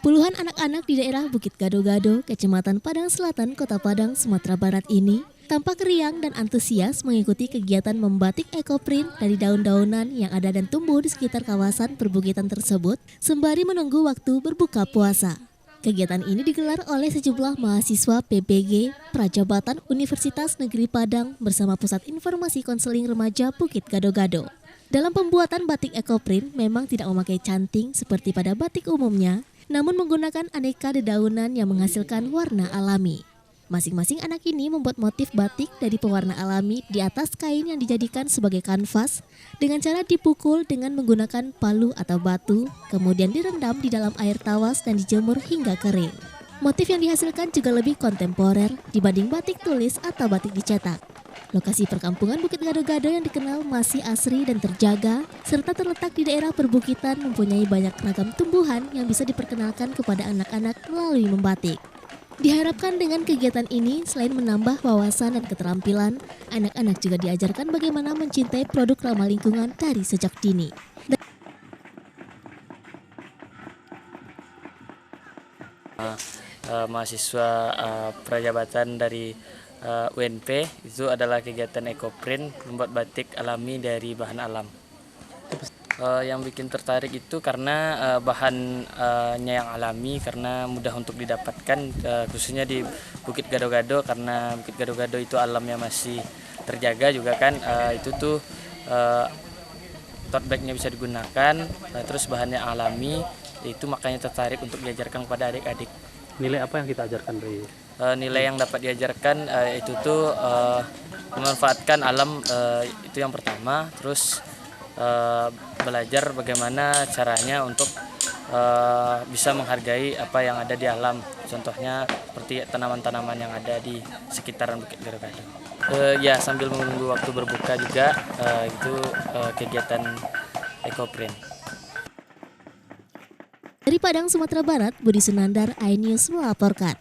Puluhan anak-anak di daerah Bukit Gado-Gado, Kecamatan Padang Selatan, Kota Padang, Sumatera Barat ini tampak riang dan antusias mengikuti kegiatan membatik ekoprint dari daun-daunan yang ada dan tumbuh di sekitar kawasan perbukitan tersebut sembari menunggu waktu berbuka puasa. Kegiatan ini digelar oleh sejumlah mahasiswa PPG Prajabatan Universitas Negeri Padang bersama Pusat Informasi Konseling Remaja Bukit Gado-Gado. Dalam pembuatan batik ekoprint memang tidak memakai canting seperti pada batik umumnya, namun menggunakan aneka dedaunan yang menghasilkan warna alami. Masing-masing anak ini membuat motif batik dari pewarna alami di atas kain yang dijadikan sebagai kanvas dengan cara dipukul dengan menggunakan palu atau batu, kemudian direndam di dalam air tawas dan dijemur hingga kering. Motif yang dihasilkan juga lebih kontemporer dibanding batik tulis atau batik dicetak. Lokasi perkampungan Bukit Gado-Gado yang dikenal masih asri dan terjaga, serta terletak di daerah perbukitan mempunyai banyak ragam tumbuhan yang bisa diperkenalkan kepada anak-anak melalui membatik. Diharapkan dengan kegiatan ini, selain menambah wawasan dan keterampilan, anak-anak juga diajarkan bagaimana mencintai produk ramah lingkungan dari sejak dini. Mahasiswa Prajabatan dari UNP itu adalah kegiatan ekoprint membuat batik alami dari bahan alam. Yang bikin tertarik itu karena bahannya yang alami, karena mudah untuk didapatkan, khususnya di Bukit Gado-Gado, karena Bukit Gado-Gado itu alamnya masih terjaga juga kan. Itu tuh tote bagnya bisa digunakan, terus bahannya alami, itu makanya tertarik untuk diajarkan kepada adik-adik. Nilai apa yang kita ajarkan dari nilai yang dapat diajarkan itu tuh memanfaatkan alam, itu yang pertama. Terus belajar bagaimana caranya untuk bisa menghargai apa yang ada di alam. Contohnya seperti tanaman-tanaman yang ada di sekitaran Bukit Gado-Gado. Ya, sambil menunggu waktu berbuka juga, itu kegiatan ekoprint. Dari Padang, Sumatera Barat, Budi Sunandar, iNews melaporkan.